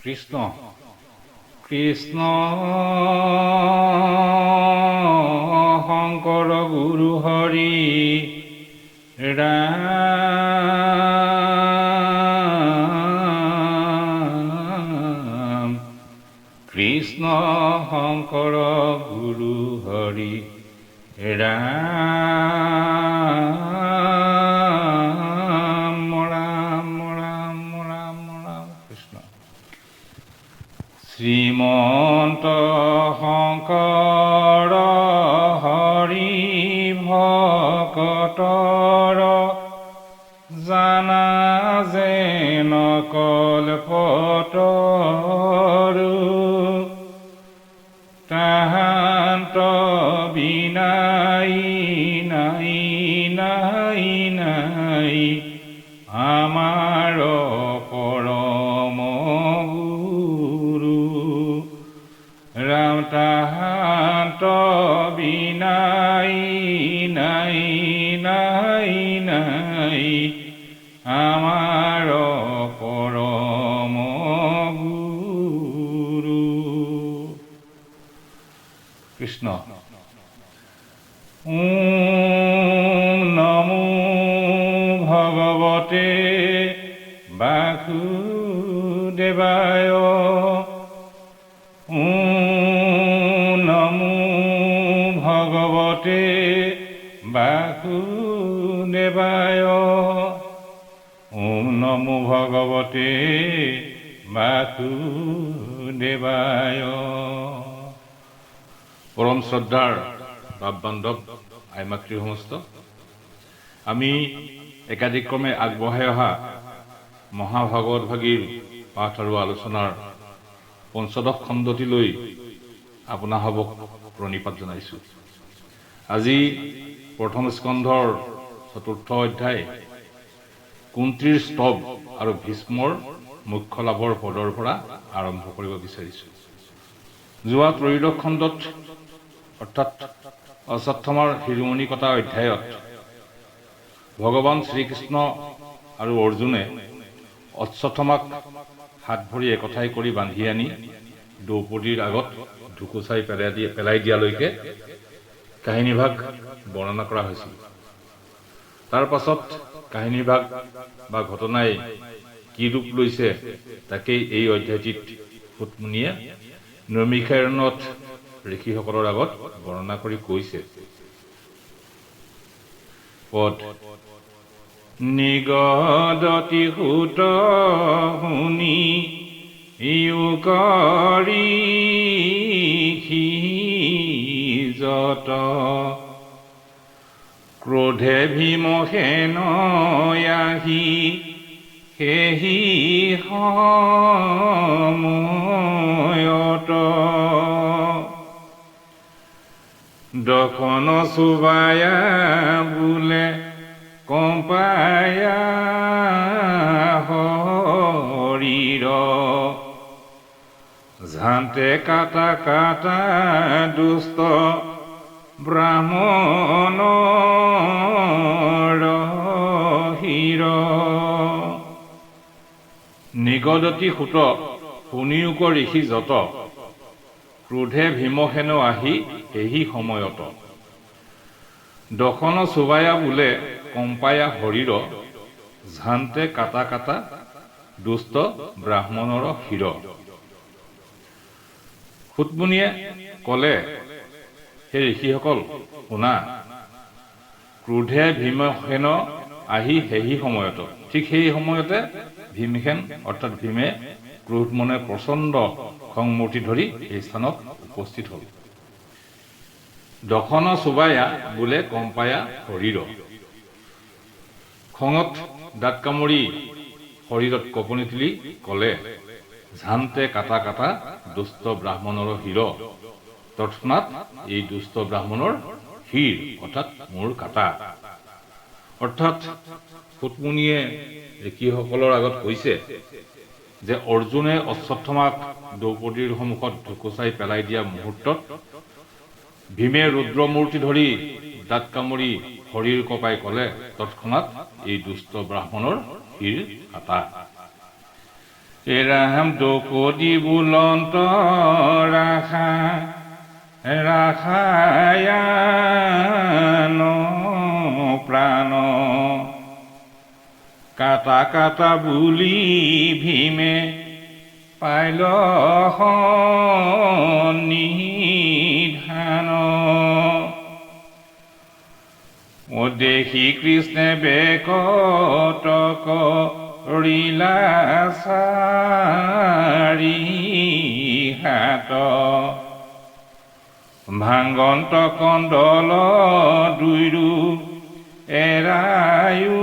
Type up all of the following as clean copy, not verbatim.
কৃষ্ণ কৃষ্ণ শংকৰ গুৰু হৰি ৰাম কৃষ্ণ শংকৰ গুৰু হৰি ৰাম ৰাম ৰাম ৰাম ৰাম কৃষ্ণ শ্ৰীমন্ত শংকৰ হৰি ভকতৰ জানা যেন কল্পতৰু তাহান্ত বিনাই নাই নাই নাই আমাৰ পৰম গুৰু ৰাম তাহান্ত বিনাই নাই নাই নাই আমাৰ পৰম গুৰু কৃষ্ণ ওম নমো ভগৱতে বাসুদেৱায় ওম নমো ভগৱতে বাসুদেৱায় ওম নমো ভগৱতে বাসুদেৱায় পৰম শ্ৰদ্ধাৰ বাপ বান্ধৱ আই মাতৃ সমস্ত আমি একাদিক্ৰমে আগবঢ়াই অহা মহাভাগৱত ভাগীৰ পাঠ আৰু আলোচনাৰ পঞ্চদশ খণ্ডটিলৈ আপোনাসৱক প্ৰণিপাত জনাইছোঁ। আজি প্ৰথম স্কন্ধৰ চতুৰ্থ অধ্যায় কুন্তীৰ স্তৱ আৰু ভীষ্মৰ মুখ্য লাভৰ পদৰ পৰা আৰম্ভ কৰিব বিচাৰিছোঁ। যোৱা ত্ৰয়োদশ খণ্ডত অৰ্থাৎ অশ্বত্থামাৰ শিৰোমণি কটা অধ্যায়ত ভগৱান শ্ৰীকৃষ্ণ আৰু অৰ্জুনে অশ্বত্থামাক হাত ভৰি একঠাই কৰি বান্ধি আনি দ্ৰৌপদীৰ আগত ঢুকুচাই পেলাই দিয়ালৈকে কাহিনীভাগ বৰ্ণনা কৰা হৈছিল। তাৰ পাছত কাহিনীভাগ বা ঘটনাই কি ৰূপ লৈছে তাকেই এই অধ্যায়টিত সুতমুনিয়ে নৈমিষাৰণ্যত ঋষিসকলৰ আগত বৰ্ণনা কৰি কৈছে। পদ নিগদতি সুত শুনি ইউ কৰি যত ক্ৰোধে ভীমসেন আহি সেহি সময়ত দখন চুবায়া বোলে কম্পায়া শৰীৰ ঝান্তে কাটা কাটা দুষ্ট ব্ৰাহ্মণৰ শিৰ নিগদতি সুত শুনিয়োক ঋষি যত ক্ৰোধে ভীমসেন আহি সেই সময়ত দখন চুবায়া বোলে কম্পায়া শৰীৰ ঝান্তে কাটা কাটা দুষ্ট ব্ৰাহ্মণৰ শিৰ। সুতমুনিয়ে কলে, হে ঋষিসকল শুনা, ক্ৰোধে ভীমসেন আহি সেই সময়ত, ঠিক সেই সময়তে ভীমসেন অৰ্থাৎ ভীমে ক্ৰোধ মনে প্ৰচণ্ড খংমূৰ্তি ধৰি এই স্থানত উপস্থিত হ'ল। দখন চুবায়া বোলে কম্পায়া শৰীৰ, খঙত দাঁত কামুৰি শৰীৰত কঁপনি তুলি কলে, ঝান্তে কাটা কাটা দুষ্ট ব্ৰাহ্মণৰ শিৰ। তৎক্ষণাৎ এই দুষ্ট ব্ৰাহ্মণৰ শিৰ অৰ্থাৎ মূৰ কাটা। অৰ্থাৎ সুতমুনিয়ে ঋষিসকলৰ আগত কৈছে যে অৰ্জুনে অশ্বত্থামাক দ্ৰৌপদীৰ সন্মুখত ঢুকুচাই পেলাই দিয়া মুহূৰ্তত ভীমে ৰুদ্ৰমূৰ্তি ধৰি দাঁত কামুৰি শৰীৰ কপাই কলে, তৎক্ষণাৎ এই দুষ্ট ব্ৰাহ্মণৰ শিৰ কাটা। ৰাম দ্ৰৌপদী বুলন্ত ৰাখায়ান প্ৰাণ কাটা কাটা বুলি ভীমে পাইল নিধান দেখি কৃষ্ণে বেকত কৰিলা চাৰি হাত ভাংগন্ত কণ্ডল দুইৰো এৰায়ুত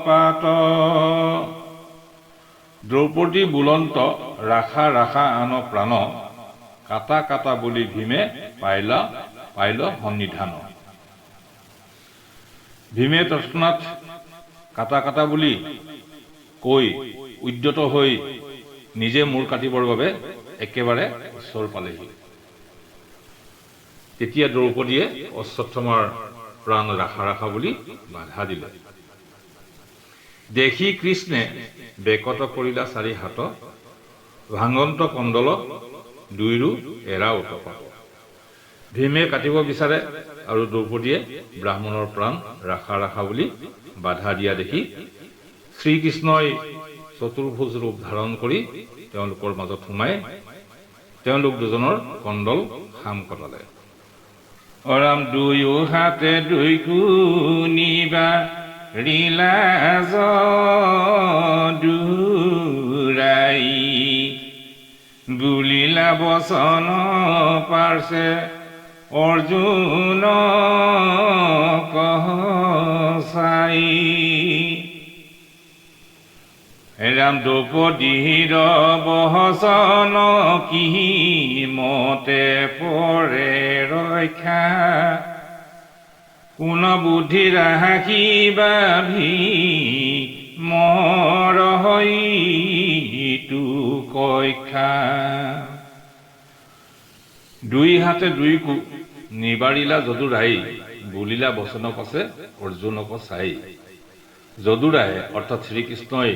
পাত দ্ৰৌপদী বুলন্ত ৰাখা আন প্ৰাণ কাটা কাটা বুলি ভীমে পাইল সন্নিধান। ভীমে তৎক্ষণাৎ কাটা কাটা বুলি কৈ উদ্যত হৈ নিজে মূৰ কাটিবৰ বাবে একেবাৰে ওচৰ পালেহি। তেতিয়া দ্ৰৌপদীয়ে অশ্বত্থামাৰ প্ৰাণ ৰাখা বুলি বাধা দিলে। দেখি কৃষ্ণে বেকত কৰিলা চাৰি হাত ভাংগন্ত কণ্ডল দুইৰো এৰা উৎপাত। ভীমে কাটিব বিচাৰে আৰু দ্ৰৌপদীয়ে ব্ৰাহ্মণৰ প্ৰাণ ৰাখা বুলি বাধা দিয়া দেখি শ্ৰীকৃষ্ণই চতুৰ্ভুজ ৰূপ ধাৰণ কৰি তেওঁলোকৰ মাজত সোমাই তেওঁলোক দুজনৰ কণ্ডল খাম কটালে। ৰাম দুয়ো হাতে দুই কুনিবা ৰিলাজ দুৰাই বুলিলা বচন পাৰ্ছে অৰ্জুন কহচাই। ৰাম দ্ৰৌপদীৰ বচন কি মতে পৰে ৰক্ষা কোন বুদ্ধি ৰাখিবা ভীমৰ হইতু কক্ষা। দুই হাতে দুই কু নিবাৰিলা যদুৰাই বুলিলা বচনক আছে অৰ্জুনক চাই। যদুৰায়ে অৰ্থাৎ শ্ৰীকৃষ্ণই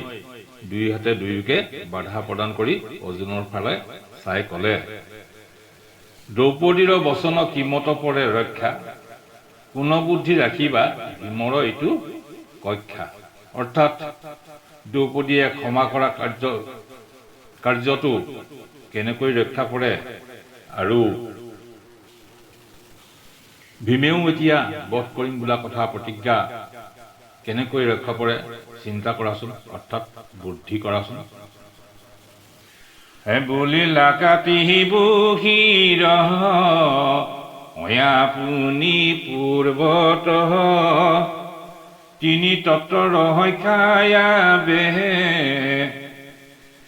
দুই হাতে দুয়োকে বাধা প্ৰদান কৰি অৰ্জুনৰ ফালে চাই কলে, দ্ৰৌপদীৰ বচন কিমত পৰে ৰক্ষা কোন বুদ্ধি ৰাখিবা ভীমৰ এইটো কক্ষা। অৰ্থাৎ দ্ৰৌপদীয়ে ক্ষমা কৰা কাৰ্যটো কেনেকৈ ৰক্ষা কৰে আৰু ভীমেও এতিয়া বধ কৰিম বোলা কথা প্ৰতিজ্ঞা কেনেকৈ ৰক্ষা কৰে চিন্তা কৰাচোন, অৰ্থাৎ বুদ্ধি কৰাচোন। বুলিলা কাটি বুহিৰ আপুনি পূৰ্বত তিনি তত্ত্ব ৰক্ষায়া বেহে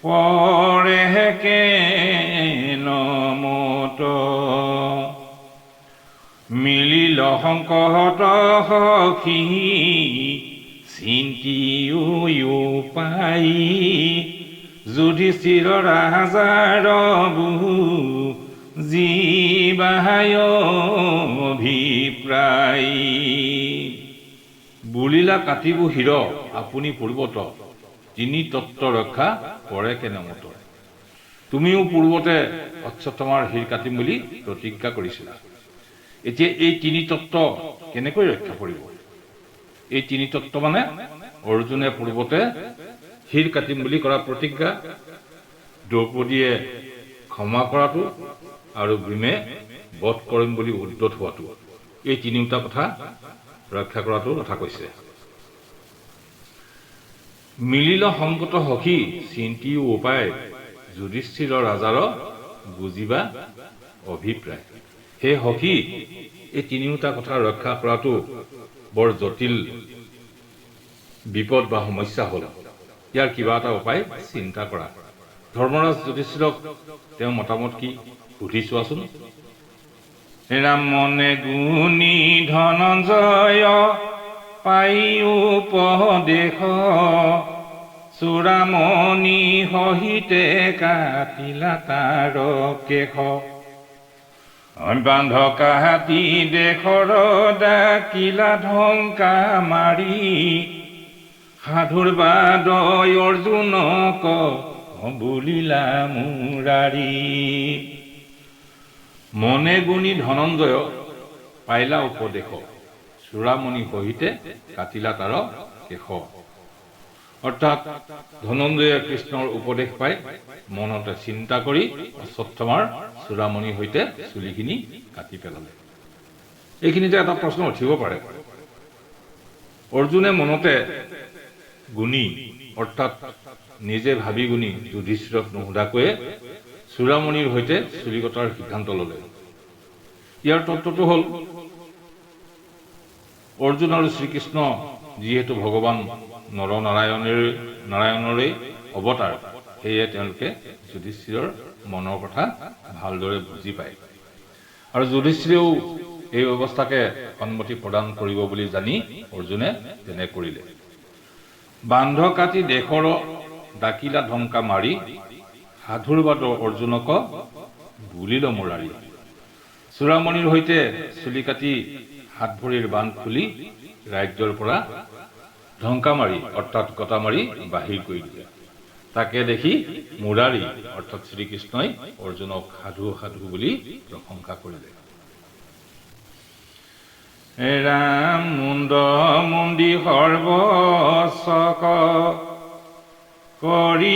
পৰে কেনমত মিলিল সংকট সখী চিন্তিও পাই যুধিষ্ঠিৰ ৰাজাৰ বহু জীৱায় অভিপ্ৰায়। বুলিলা কাটিব হিৰ আপুনি পূৰ্বত তিনি তত্ত্ব ৰক্ষা কৰে কেনেমত। তুমিও পূৰ্বতে অশ্বত্থামাৰ শিৰ কাটিম বুলি প্ৰতিজ্ঞা কৰিছিলা। এতিয়া এই তিনি তত্ত্ব কেনেকৈ ৰক্ষা কৰিব? এই তিনি তত্ত্ব মানে অৰ্জুনে পূৰ্বতে শিৰ কাটিম বুলি কৰা প্ৰতিজ্ঞা, দ্ৰৌপদীয়ে ক্ষমা কৰাটো আৰু ভীমে বধ কৰিম বুলি উদ্যত হোৱাটো, এই তিনিওটা কথা ৰক্ষা কৰাটো কথা কৈছে। মিলিল সংকট সখী চিন্তিও উপায় যুধিষ্ঠিৰ ৰাজাৰ বুজিবা অভিপ্ৰায়। হে সখী, এই তিনিওটা কথা ৰক্ষা কৰাটো বৰ জটিল বিপদ বা সমস্যা হ'ল। ইয়াৰ কিবা এটা উপায় চিন্তা কৰা। ধৰ্মৰাজ যুধিষ্ঠিৰক তেওঁৰ মতামত কি সুধি চোৱাচোন। ৰাম মনে গুণী ধনঞ্জয় পাই উপদেশ চূড়ামণি সহিতে কাটিলা তাৰ কেশ বান্ধকা হাতী দেশৰ ডাকিলা ঢংকা মাৰি সাধুৰ বাদয় অৰ্জুনক বুলিলা মুৰাৰী। মনে গুণী ধনঞ্জয় পাইলা উপদেশ, চূড়ামণি সহিতে কাটিলা তাৰ কেশ। অৰ্থাৎ ধনঞ্জয়ে কৃষ্ণৰ উপদেশ পাই মনতে চিন্তা কৰি অশ্বত্থামাৰ চূড়ামণিৰ সৈতে চুলিখিনি কাটি পেলালে। এইখিনিতে এটা প্ৰশ্ন উঠিব পাৰে, অৰ্জুনে মনতে গুণী অৰ্থাৎ নিজে ভাবি গুণি যুধিষ্ঠিৰক নোসোধাকৈয়ে চূড়ামণিৰ সৈতে চুলি কটাৰ সিদ্ধান্ত ললে। ইয়াৰ তত্ত্বটো হ'ল, অৰ্জুন আৰু শ্ৰীকৃষ্ণ যিহেতু ভগৱান নাৰায়ণৰে অৱতাৰ, সেয়ে তেওঁলোকে যুধিষ্ঠিৰৰ মনৰ কথা ভালদৰে বুজি পায় আৰু যুধিষ্ঠিৰেও এই অৱস্থাকে সন্মতি প্ৰদান কৰিব বুলি জানি অৰ্জুনে তেনে কৰিলে। বান্ধ কাটি দেশৰ ডাকিলা ধমকা মাৰি, সাধুৰ বাদ অৰ্জুনক বুলিল মুৰাৰী। চূড়ামণিৰ সৈতে চুলি কাটি হাত ভৰিৰ বান্ধ খুলি ৰাজ্যৰ পৰা ধমকা মাৰি অৰ্থাৎ গতা মাৰি বাহিৰ কৰি দিলে। তাকে দেখি মুৰাৰী অৰ্থাৎ শ্ৰীকৃষ্ণই অৰ্জুনক সাধু সাধু বুলি প্ৰশংসা কৰিলে। ৰাম মুণ্ড মুণ্ডি সৰ্বশক কৰিবুয়াগ্ৰহ,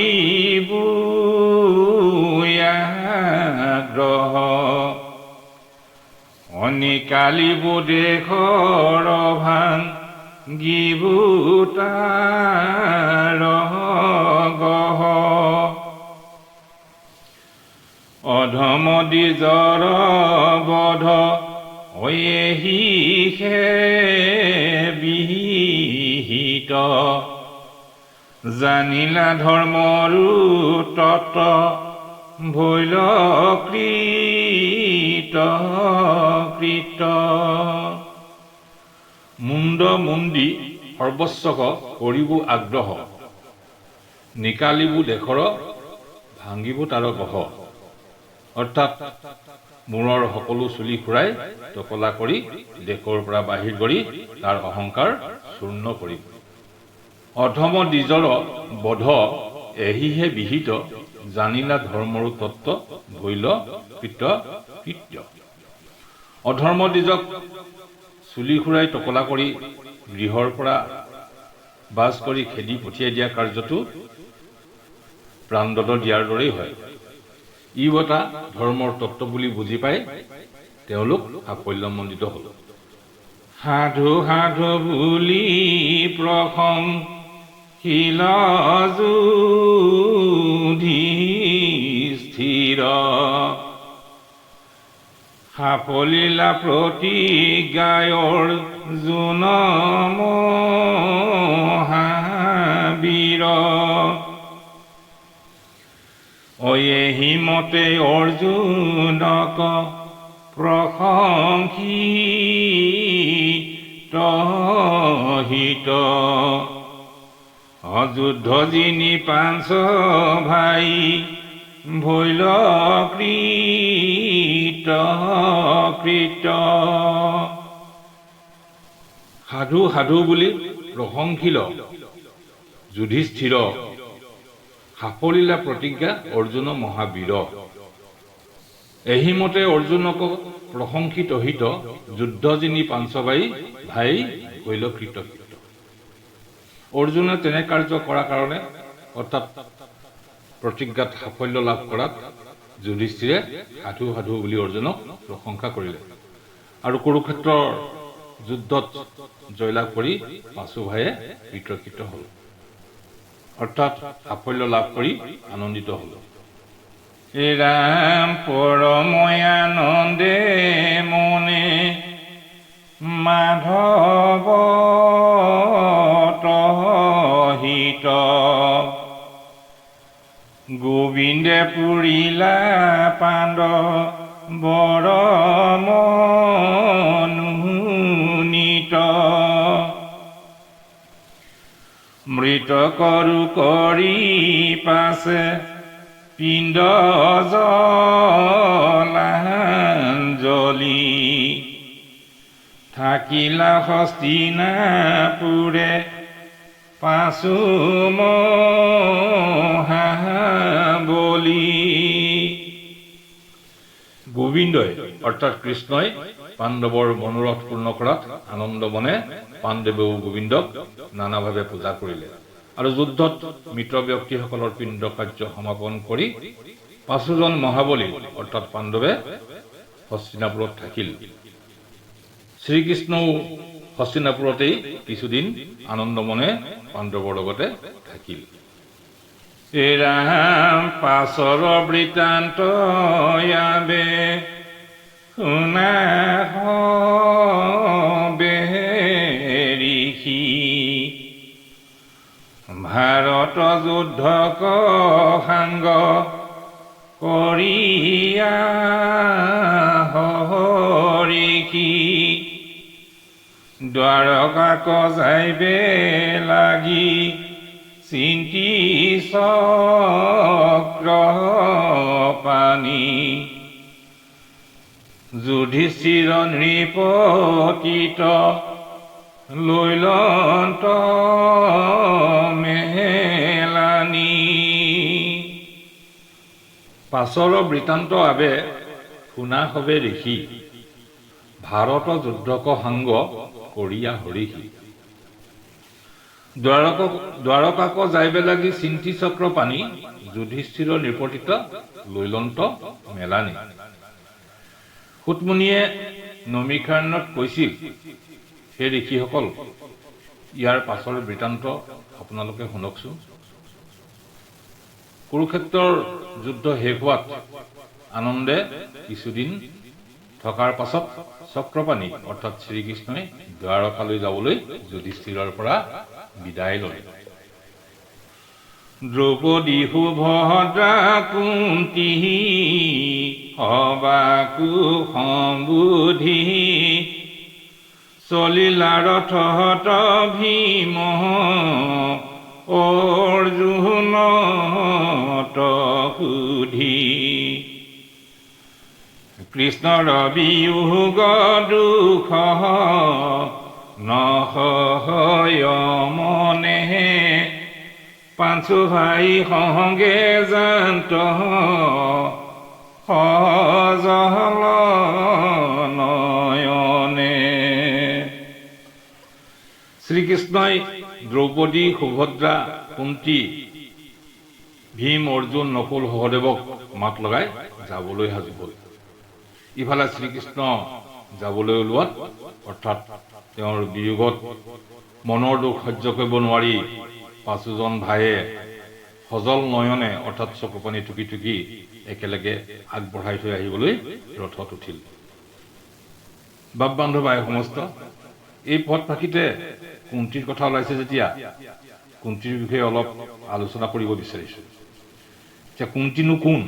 অনিকালিব দেশৰ ভাঙ্গিবুতাৰ গহ, অধম দ্বিজৰ বধ অয়েহি বিহিত, জানিলা ধৰ্মৰো তত্ত্ব ভৈল কৃত কৃত। মুণ্ড মুণ্ডি সৰ্বস্বক কৰিব আগ্ৰহ, নিকালিবো দেশৰ ভাঙিব তাৰ গহ। অৰ্থাৎ মূৰৰ সকলো চুলি খুৰাই টকলা কৰি দেশৰ পৰা বাহিৰ কৰি তাৰ অহংকাৰ চূৰ্ণ কৰিব। অধম দ্বিজৰ বধ এহিহে বিহিত, জানিলা ধৰ্মৰো তত্ত্ব ভৈল কৃত কৃত্য। অধৰ্ম দ্বিজক চুলি খুৰাই টকলা কৰি গৃহৰ পৰা বাজ কৰি খেদি পঠিয়াই দিয়া কাৰ্যটো প্ৰাণদণ্ড দিয়াৰ দৰেই হয়। ই এটা ধৰ্মৰ তত্ত্ব বুলি বুজি পাই তেওঁলোক সাফল্যমণ্ডিত হল। সাধু সাধু বুলি প্ৰশংসিল যুধিষ্ঠিৰ, সাফলিলা প্ৰতিজ্ঞায় অৰ্জুন মহাবীৰ। অয়েহি মতে অৰ্জুনক প্ৰশংসিত হিত, অযুদ্ধ যিনি পাঞ্চ ভাই ভৈল কৃত কৃত। সাধু সাধু বুলি প্ৰশংসিল যুধিষ্ঠিৰ, সাফলিলা প্ৰতিজ্ঞা অৰ্জুন মহাবীৰ। এহিমতে অৰ্জুনক প্ৰশংসিত হিত, যুদ্ধ যিনি পাঞ্চবাই ভাই ভৈল কৃত কৃত। অৰ্জুনে তেনে কাৰ্য কৰাৰ কাৰণে অৰ্থাৎ প্ৰতিজ্ঞাত সাফল্য লাভ কৰাত যুধিষ্ঠিৰে সাধু সাধু বুলি অৰ্জুনক প্ৰশংসা কৰিলে আৰু কুৰুক্ষেত্ৰৰ যুদ্ধত জয়লাভ কৰি পাঁচো ভায়ে কৃতকৃত হল, অৰ্থাৎ সাফল্য লাভ কৰি আনন্দিত হল। ৰাম পৰময়ানন্দে মনে মাধৱ হিত, গোবিন্দে পুৰিলা পাণ্ডৱৰ মনোনীত, মৃত কৰু কৰি পাছে পিণ্ড জলাঞ্জলি, থাকিলা হস্তিনাপুৰে পাছো মহাবলী। গোবিন্দই অৰ্থাৎ কৃষ্ণই পাণ্ডৱৰ মনোৰথ পূৰ্ণ কৰাত আনন্দ মনে পাণ্ডৱেও গোবিন্দক নানাভাৱে পূজা কৰিলে আৰু যুদ্ধত মৃত ব্যক্তিসকলৰ পিণ্ড কাৰ্য সমাপন কৰি 5জন মহাবলী অৰ্থাৎ পাণ্ডৱে হস্তিনাপুৰত থাকিল। শ্ৰীকৃষ্ণও হস্তিনাপুৰতেই কিছুদিন আনন্দ মনে পাণ্ডৱৰ লগতে থাকিল। ৰাম পাছৰ বৃত্তান্ত ইয়াবে শুনা হবে ঋষি, ভাৰত যুদ্ধক সাংগ কৰিয়া হৰিষি, দ্বাৰকাক যাইবে লাগি চিন্তি চক্ৰ পানী, যুধিষ্ঠিৰ নৃপতিত লৈলন্ত মেলানি। পাছৰ বৃত্তান্ত আবে শুনা হবে ঋষি, ভাৰত যুদ্ধক সাংগ কৰিয়া হৰিষি, দ্বাৰকাক যাইবে লাগি চিন্তি চক্ৰ পানী, যুধিষ্ঠিৰ নৃপতিত লৈলন্ত মেলানি। সুতমুনিয়ে নমিকাৰণ্যত কৈছিল, হে ঋষিসকল, ইয়াৰ পাছৰ বৃত্তান্ত আপোনালোকে শুনকচোন। কুৰুক্ষেত্ৰৰ যুদ্ধ শেষ হোৱাত আনন্দে কিছুদিন থকাৰ পাছত চক্ৰপাণি অৰ্থাৎ শ্ৰীকৃষ্ণই দ্বাৰকালৈ যাবলৈ যুধিষ্ঠিৰৰ পৰা বিদায় ললে। দ্ৰৌপদী সুভদ্ৰা কুন্তি সবাকু সম্বুধি, চলিলা ৰথত ভীম অৰ্জুনত সুধি, কৃষ্ণৰ বিয়োগ দুখ নহয় মনে, পাঞ্চু ভাই সংগে জান্ত সজল নয়নে। শ্ৰীকৃষ্ণই দ্ৰৌপদী সুভদ্ৰা কুন্তি ভীম অৰ্জুন নকুল সহদেৱক মাত লগাই যাবলৈ সাজু হ'ল। ইফালে শ্ৰীকৃষ্ণ যাবলৈ ওলোৱাত অৰ্থাৎ তেওঁৰ বিয়োগত মনৰ দুখ সহ্য কৰিব নোৱাৰি 5জন ভাইয়ে সজল নয়নে অৰ্থাৎ চকুপানী টুকি টুকি একেলগে আগবঢ়াই থৈ আহিবলৈ ৰথত উঠিল। বাপ বান্ধৱ ভাই সমস্ত, এই পথ ফাঁকিতে কুন্তীৰ কথা ওলাইছে যেতিয়া কুন্তীৰ বিষয়ে অলপ আলোচনা কৰিব বিচাৰিছো। যে কুন্তীনো কোন,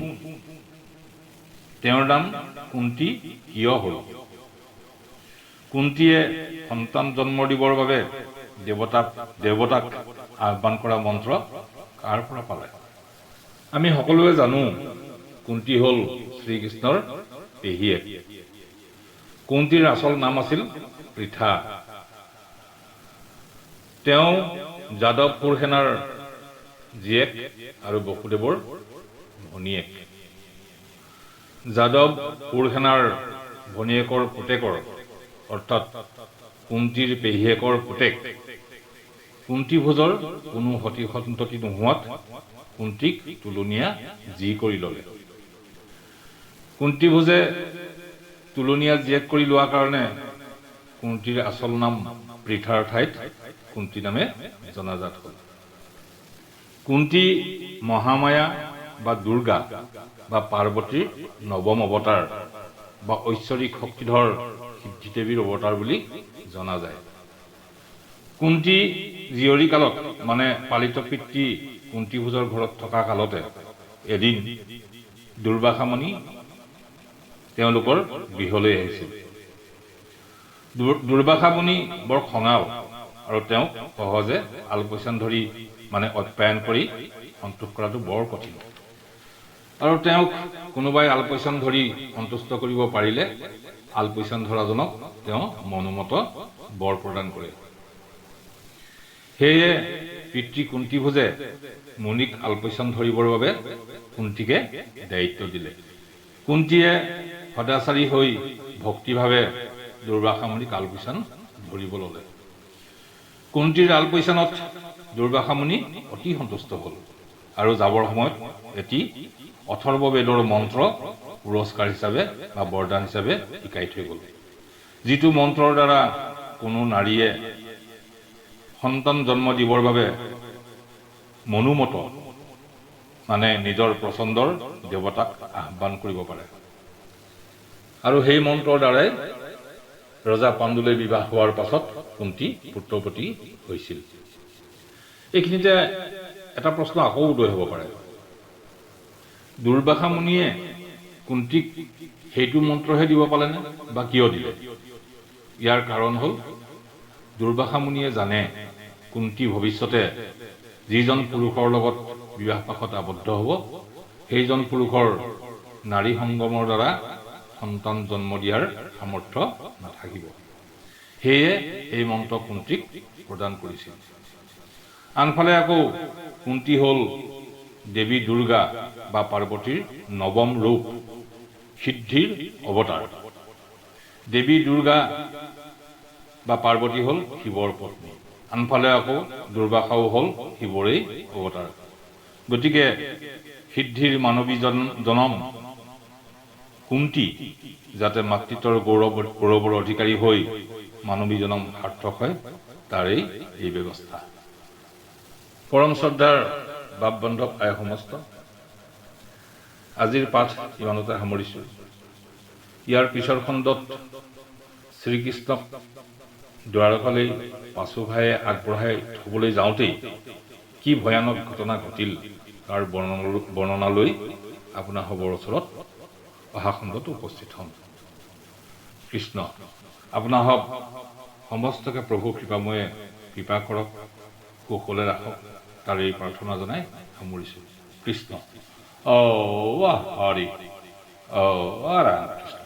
তেওঁৰ নাম কুন্তী কিয় হ'ল, কুন্তীয়ে সন্তান জন্ম দিবৰ বাবে দেৱতাক আহ্বান কৰা মন্ত্ৰ কাৰ পৰা পালে? আমি সকলোৱে জানো কুন্তী হ'ল শ্ৰীকৃষ্ণৰ পেহীয়েক। কুন্তীৰ আচল নাম আছিল পৃথা। তেওঁ যাদৱপুৰ সেনাৰ জীয়েক আৰু বসুদেৱৰ ভনীয়েক। যাদৱপুৰ সেনাৰ ভনীয়েকৰ পুতেকৰ অৰ্থাৎ কুন্তীৰ পেহীয়েকৰ পুতেক কুন্তীভোজৰ কোনো সতি সন্ততি নোহোৱাত কুন্তীক তুলনীয়া যি কৰি ললে। কুন্তীভোজে তুলনীয়া জীয়েক কৰি লোৱাৰ কাৰণে কুন্তীৰ আচল নাম পৃথাৰ ঠাইত কুন্তী নামে জনাজাত হ'ল। কুন্তী মহামায়া বা দুৰ্গা বা পাৰ্বতীৰ নৱম অৱতাৰ বা ঐশ্বৰিক শক্তিধৰ সিদ্ধিদেৱীৰ অৱতাৰ বুলি জনা যায়। কুন্তী জীয়ৰী কালত মানে পালিত পিতৃ কুন্তীভোজৰ ঘৰত থকা কালতে এদিন দুৰ্বাসামণি তেওঁলোকৰ গৃহলৈ আহিছিল। দুৰ্বাসামণি বৰ খঙাল আৰু তেওঁক সহজে আলপৈচান ধৰি মানে অপ্যায়ন কৰি সন্তোষ কৰাটো বৰ কঠিন। আৰু তেওঁক কোনোবাই আলপৈচান ধৰি সন্তুষ্ট কৰিব পাৰিলে আলপৈচান ধৰাজনক তেওঁ মনোমত বৰ প্ৰদান কৰে। সেয়ে পিতৃ কুন্তীভোজে মুনিক আলপৈচান ধৰিবৰ বাবে কুন্তীকে দায়িত্ব দিলে। কুন্তীয়ে সদাচাৰী হৈ ভক্তিভাৱে দুৰ্বাসা মুনিক আলপৈচান ধৰিব ল'লে। কুন্তীৰ আলপৈচানত দুৰ্বাসা মুনি অতি সন্তুষ্ট হ'ল আৰু যাবৰ সময়ত এটি অথৰ্ব বেদৰ মন্ত্ৰ পুৰস্কাৰ হিচাপে বা বৰদান হিচাপে শিকাই থৈ গ'ল, যিটো মন্ত্ৰৰ দ্বাৰা কোনো নাৰীয়ে সন্তান জন্ম দিবৰ বাবে মনোমত মানে নিজৰ পচন্দৰ দেৱতাক আহ্বান কৰিব পাৰে। আৰু সেই মন্ত্ৰৰ দ্বাৰাই ৰজা পাণ্ডুলৈ বিবাহ হোৱাৰ পাছত কুন্তী পুত্ৰৱতী হৈছিল। এইখিনিতে এটা প্ৰশ্ন আকৌ উদয় হ'ব পাৰে, দুৰ্বাসা মুনিয়ে কুন্তীক সেইটো মন্ত্ৰহে দিব পালেনে বা কিয় দিলে? ইয়াৰ কাৰণ হ'ল দুৰ্বাসা মুনিয়ে জানে কুন্তী ভৱিষ্যতে যিজন পুৰুষৰ লগত বিবাহ পাশত আবদ্ধ হ'ব, সেইজন পুৰুষৰ নাৰী সংগমৰ দ্বাৰা সন্তান জন্ম দিয়াৰ সামৰ্থ্য নাথাকিব। সেয়ে এই মন্ত্ৰ কুন্তীক প্ৰদান কৰিছিল। আনফালে আকৌ কুন্তী হ'ল দেৱী দুৰ্গা বা পাৰ্বতীৰ নৱম ৰূপ, সিদ্ধিৰ অৱতাৰ। দেৱী দুৰ্গা বা পাৰ্বতী হ'ল শিৱৰ পত্নী, আনফালে আকৌ দুৰ্বাসাও হ'ল শিৱৰেই অৱতাৰ। গতিকে সিদ্ধিৰ মানৱী জনম কুন্তী যাতে মাতৃত্বৰ গৌৰৱৰ অধিকাৰী হৈ মানৱী জনম সাৰ্থক হয়, তাৰেই এই ব্যৱস্থা। পৰম শ্ৰদ্ধাৰ বাপ বান্ধৱ আই সমস্ত, আজিৰ পাঠ ইমানতে সামৰিছোঁ। ইয়াৰ পিছৰ খণ্ডত শ্ৰীকৃষ্ণক দ্বাৰকালৈ পাছু ভাইয়ে আগবঢ়াই থবলৈ যাওঁতেই কি ভয়ানক ঘটনা ঘটিল তাৰ বৰ্ণনালৈ আপোনাৰ সবৰ ওচৰত অহা খণ্ডত উপস্থিত হ'ম। কৃষ্ণ আপোনাসৱ সমস্তকে প্ৰভু কৃপাময়ে কৃপা কৰক, কুশলে ৰাখক, তাৰ এই প্ৰাৰ্থনা জনাই সামৰিছোঁ। কৃষ্ণ হৰি ৰাম কৃষ্ণ।